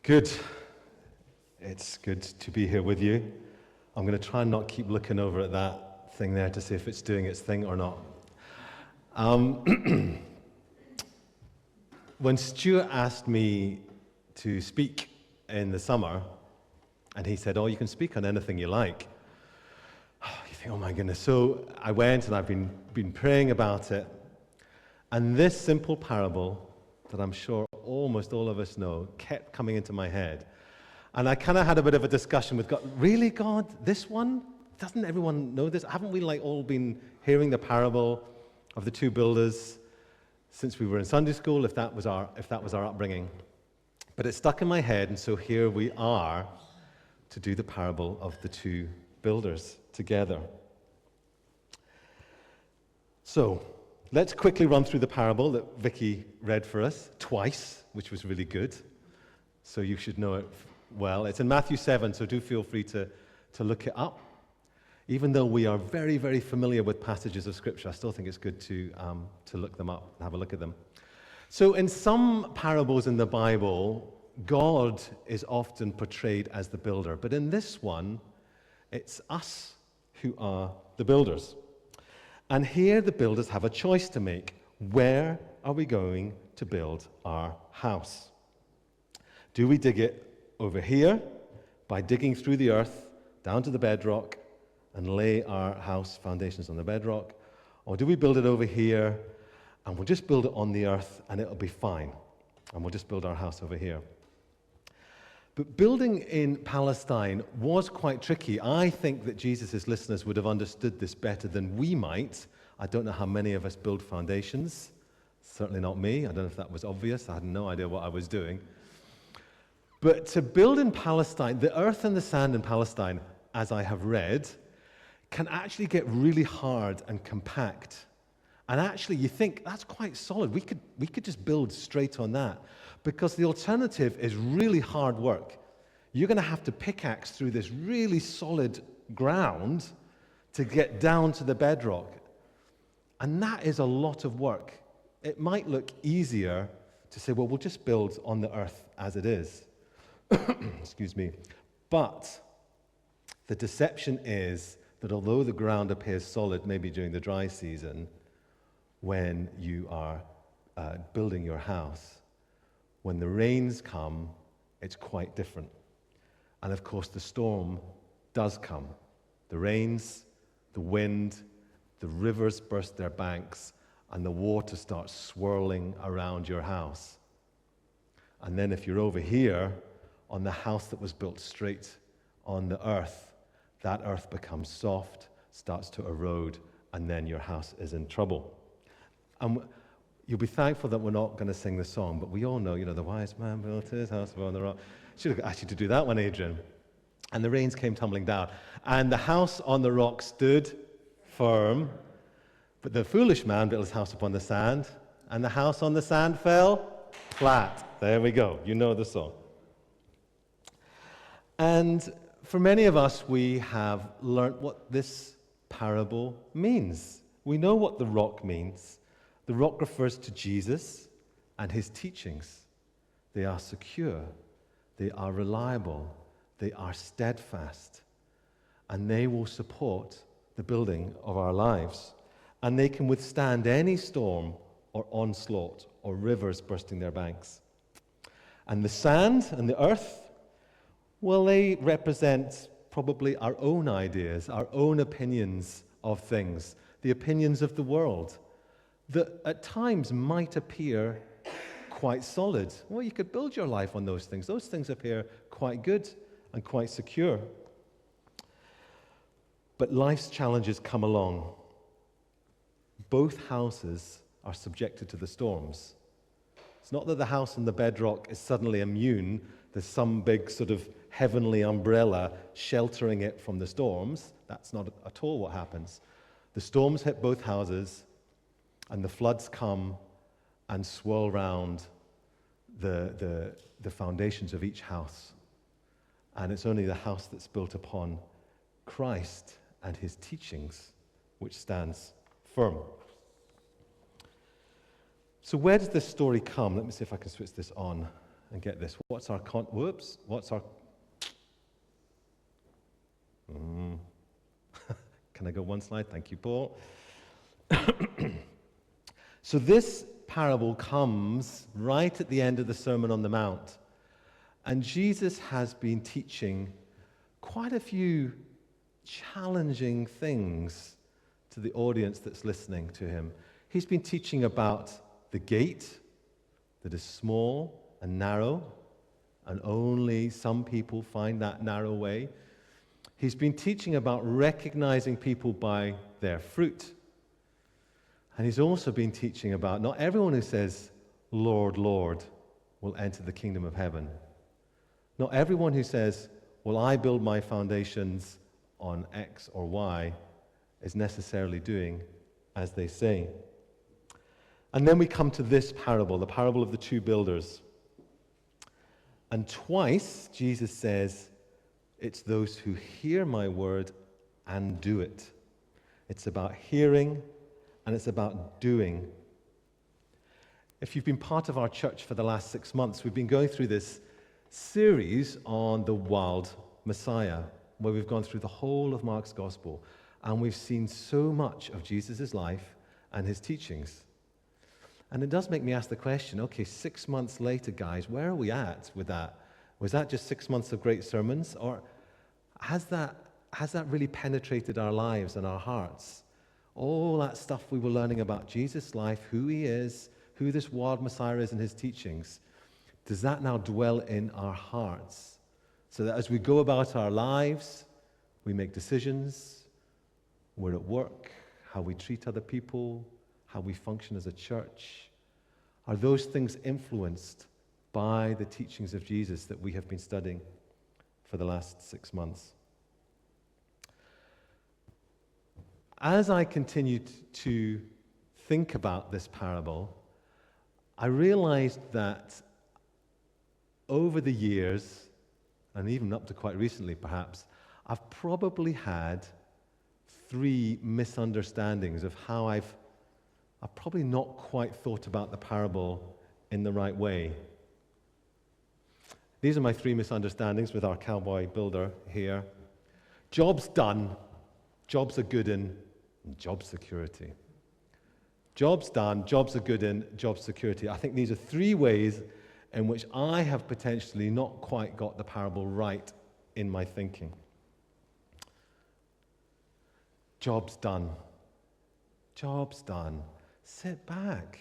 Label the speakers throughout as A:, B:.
A: Good. It's good to be here with you. I'm going to try and not keep looking over at that thing there to see if it's doing its thing or not. When Stuart asked me to speak in the summer, and he said, you can speak on anything you like. You think, oh my goodness. So I went and I've been praying about it. And this simple parable that I'm sure almost all of us know kept coming into my head. And I kind of had a bit of a discussion with God. Really, God? This one? Doesn't everyone know this? Haven't we all been hearing the parable of the two builders since we were in Sunday school, if that was our upbringing? But it stuck in my head, and so here we are to do the parable of the two builders together. So, let's quickly run through the parable that Vicky read for us twice, which was really good. So you should know it well. It's in Matthew 7, so do feel free to look it up. Even though we are very, very familiar with passages of Scripture, I still think it's good to look them up and have a look at them. So in some parables in the Bible, God is often portrayed as the builder. But in this one, it's us who are the builders. And here the builders have a choice to make. Where are we going to build our house? Do we dig it over here by digging through the earth down to the bedrock and lay our house foundations on the bedrock? Or do we build it over here and we'll just build it on the earth and it'll be fine and we'll just build our house over here? But building in Palestine was quite tricky. I think that Jesus' listeners would have understood this better than we might. I don't know how many of us build foundations. Certainly not me. I don't know if that was obvious. I had no idea what I was doing. But to build in Palestine, the earth and the sand in Palestine, as I have read, can actually get really hard and compact. And actually, you think, that's quite solid. We could just build straight on that. Because the alternative is really hard work. You're going to have to pickaxe through this really solid ground to get down to the bedrock. And that is a lot of work. It might look easier to say, well, we'll just build on the earth as it is. Excuse me. But the deception is that although the ground appears solid, maybe during the dry season, when you are building your house, when the rains come, it's quite different. And of course, the storm does come. The rains, the wind, the rivers burst their banks, and the water starts swirling around your house. And then if you're over here on the house that was built straight on the earth, that earth becomes soft, starts to erode, and then your house is in trouble. And you'll be thankful that we're not going to sing the song, but we all know, the wise man built his house upon the rock. Should have asked you to do that one, Adrian. And the rains came tumbling down. And the house on the rock stood firm, but the foolish man built his house upon the sand, and the house on the sand fell flat. There we go. You know the song. And for many of us, we have learnt what this parable means. We know what the rock means. The rock refers to Jesus and his teachings. They are secure, they are reliable, they are steadfast, and they will support the building of our lives. And they can withstand any storm or onslaught or rivers bursting their banks. And the sand and the earth, well, they represent probably our own ideas, our own opinions of things, the opinions of the world, that at times might appear quite solid. Well, you could build your life on those things. Those things appear quite good and quite secure. But life's challenges come along. Both houses are subjected to the storms. It's not that the house on the bedrock is suddenly immune. There's some big sort of heavenly umbrella sheltering it from the storms. That's not at all what happens. The storms hit both houses, and the floods come and swirl round the foundations of each house. And it's only the house that's built upon Christ and his teachings which stands firm. So where does this story come? Let me see if I can switch this on. And get this, what's our whoops, what's our... Can I go one slide? Thank you, Paul. So this parable comes right at the end of the Sermon on the Mount. And Jesus has been teaching quite a few challenging things to the audience that's listening to him. He's been teaching about the gate that is small and narrow, and only some people find that narrow way. He's been teaching about recognizing people by their fruit. And he's also been teaching about not everyone who says, Lord, Lord, will enter the kingdom of heaven. Not everyone who says, well, I build my foundations on X or Y, is necessarily doing as they say. And then we come to this parable, the parable of the two builders. And twice, Jesus says, it's those who hear my word and do it. It's about hearing and it's about doing. If you've been part of our church for the last 6 months, we've been going through this series on the wild Messiah, where we've gone through the whole of Mark's gospel, and we've seen so much of Jesus' life and his teachings. And it does make me ask the question, okay, 6 months later, guys, where are we at with that? Was that just 6 months of great sermons, or has that really penetrated our lives and our hearts? All that stuff we were learning about Jesus' life, who he is, who this wild Messiah is and his teachings, does that now dwell in our hearts? So that as we go about our lives, we make decisions, we're at work, how we treat other people, how we function as a church, are those things influenced by the teachings of Jesus that we have been studying for the last 6 months? As I continued to think about this parable, I realized that over the years, and even up to quite recently perhaps, I've probably had 3 misunderstandings of how I've probably not quite thought about the parable in the right way. These are my 3 misunderstandings with our cowboy builder here. Job's done, jobs are good in, and job security. Job's done, jobs are good in, job security. I think these are 3 ways in which I have potentially not quite got the parable right in my thinking. Job's done. Job's done. Sit back.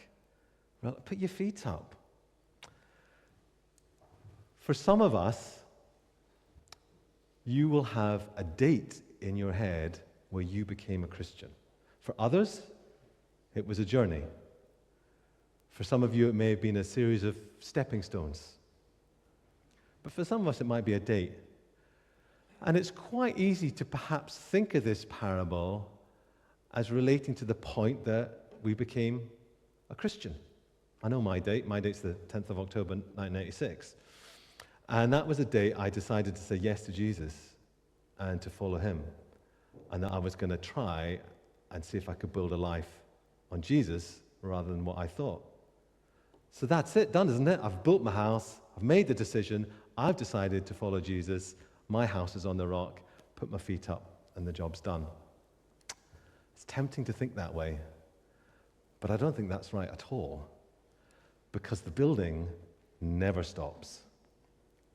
A: Put your feet up. For some of us, you will have a date in your head where you became a Christian. For others, it was a journey. For some of you, it may have been a series of stepping stones. But for some of us, it might be a date. And it's quite easy to perhaps think of this parable as relating to the point that we became a Christian. I know my date. My date's the 10th of October, 1986. And that was the day I decided to say yes to Jesus and to follow him. And that I was going to try and see if I could build a life on Jesus rather than what I thought. So that's it, done, isn't it? I've built my house. I've made the decision. I've decided to follow Jesus. My house is on the rock. Put my feet up, and the job's done. It's tempting to think that way, but I don't think that's right at all, because the building never stops.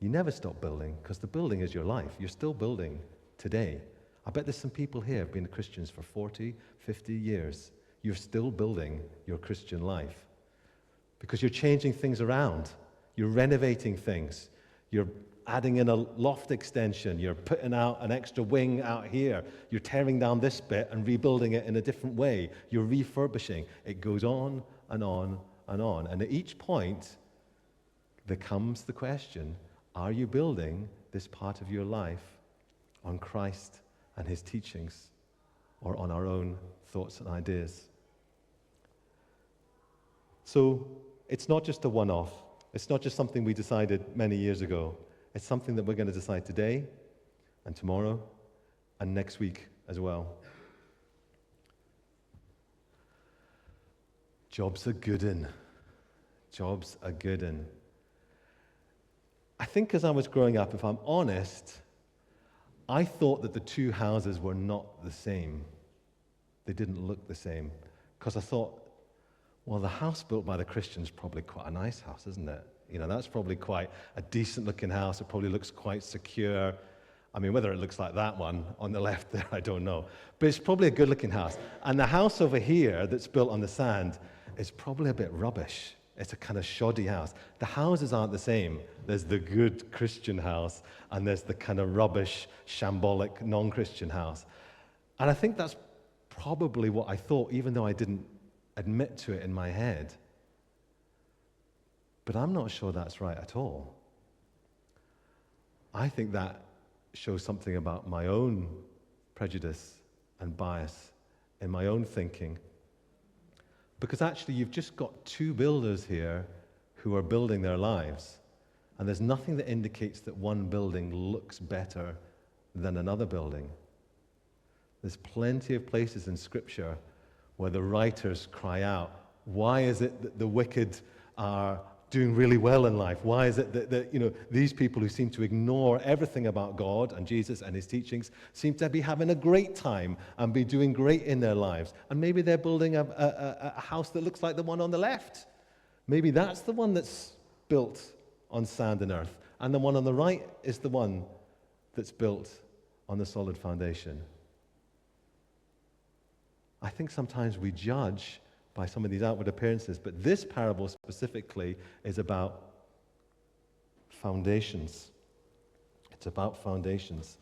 A: You never stop building, because the building is your life. You're still building today. I bet there's some people here who have been Christians for 40, 50 years. You're still building your Christian life, because you're changing things around. You're renovating things. You're adding in a loft extension. You're putting out an extra wing out here. You're tearing down this bit and rebuilding it in a different way. You're refurbishing. It goes on and on and on. And at each point, there comes the question, are you building this part of your life on Christ and his teachings, or on our own thoughts and ideas? So it's not just a one-off. It's not just something we decided many years ago. It's something that we're going to decide today and tomorrow and next week as well. Jobs are good in. Jobs are good in. think as I was growing up, if I'm honest, I thought that the two houses were not the same. They didn't look the same. Because I thought, well, the house built by the Christians is probably quite a nice house, isn't it? That's probably quite a decent-looking house. It probably looks quite secure. I mean, whether it looks like that one on the left there, I don't know. But it's probably a good-looking house. And the house over here that's built on the sand is probably a bit rubbish. It's a kind of shoddy house. The houses aren't the same. There's the good Christian house, and there's the kind of rubbish, shambolic, non-Christian house. And I think that's probably what I thought, even though I didn't admit to it in my head. But I'm not sure that's right at all. I think that shows something about my own prejudice and bias in my own thinking. Because actually, you've just got two builders here who are building their lives. And there's nothing that indicates that one building looks better than another building. There's plenty of places in Scripture where the writers cry out, why is it that the wicked are doing really well in life? Why is it that these people who seem to ignore everything about God and Jesus and his teachings seem to be having a great time and be doing great in their lives? And maybe they're building a house that looks like the one on the left. Maybe that's the one that's built on sand and earth. And the one on the right is the one that's built on the solid foundation. I think sometimes we judge by some of these outward appearances, but this parable specifically is about foundations. It's about foundations.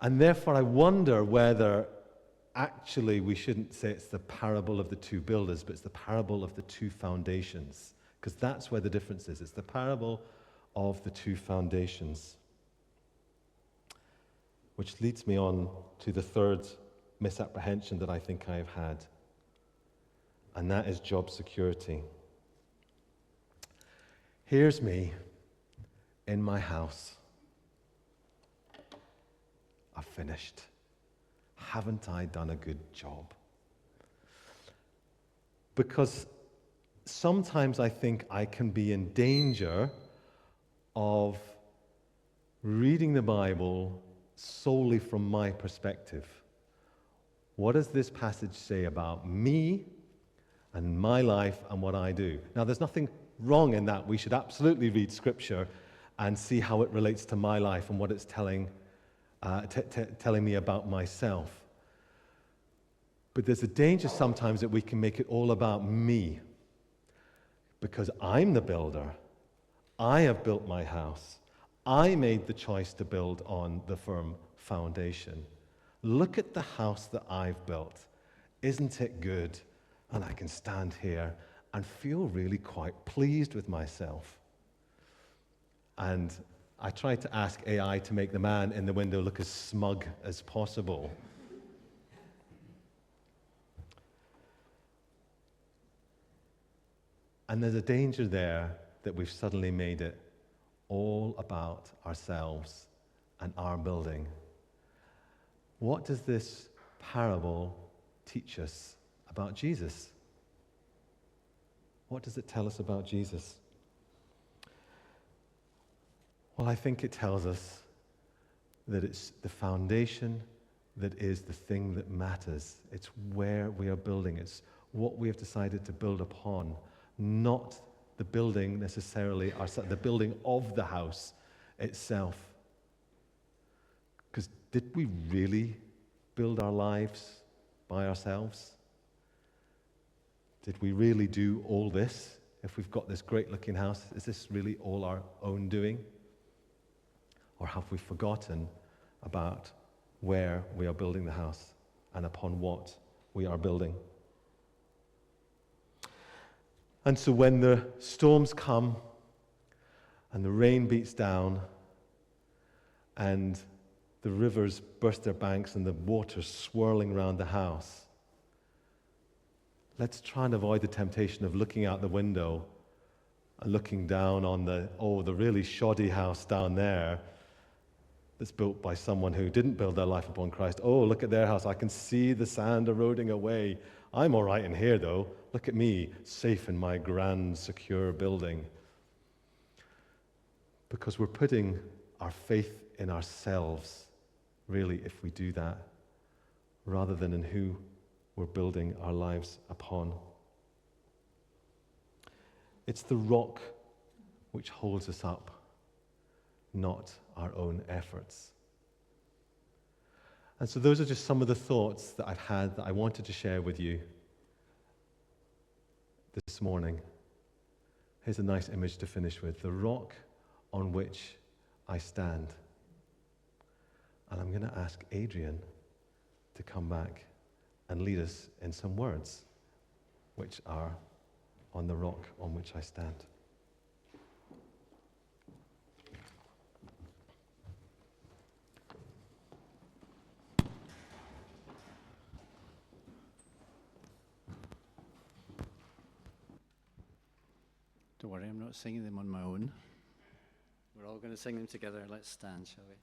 A: And therefore, I wonder whether actually we shouldn't say it's the parable of the two builders, but it's the parable of the two foundations, because that's where the difference is. It's the parable of the two foundations. Which leads me on to the third misapprehension that I think I have had, and that is job security. Here's me in my house. I've finished. Haven't I done a good job? Because sometimes I think I can be in danger of reading the Bible solely from my perspective. What does this passage say about me and my life and what I do? Now, there's nothing wrong in that. We should absolutely read Scripture and see how it relates to my life and what it's telling me about myself. But there's a danger sometimes that we can make it all about me, because I'm the builder. I have built my house. I made the choice to build on the firm foundation. Look at the house that I've built. Isn't it good? And I can stand here and feel really quite pleased with myself. And I tried to ask AI to make the man in the window look as smug as possible. And there's a danger there that we've suddenly made it all about ourselves and our building. What does this parable teach us about Jesus? What does it tell us about Jesus? Well, I think it tells us that it's the foundation that is the thing that matters. It's where we are building. It's what we have decided to build upon, not the building necessarily, the building of the house itself. Because did we really build our lives by ourselves? Did we really do all this? If we've got this great-looking house, is this really all our own doing? Or have we forgotten about where we are building the house and upon what we are building? And so when the storms come and the rain beats down and the rivers burst their banks and the water's swirling around the house, let's try and avoid the temptation of looking out the window and looking down on the really shoddy house down there that's built by someone who didn't build their life upon Christ. Oh, look at their house. I can see the sand eroding away. I'm all right in here, though. Look at me, safe in my grand, secure building. because we're putting our faith in ourselves, really, if we do that, rather than in who we're building our lives upon. It's the rock which holds us up, not our own efforts. And so those are just some of the thoughts that I've had that I wanted to share with you this morning. Here's a nice image to finish with: the rock on which I stand. And I'm going to ask Adrian to come back and lead us in some words which are on the rock on which I stand.
B: Don't worry, I'm not singing them on my own. We're all going to sing them together. Let's stand, shall we?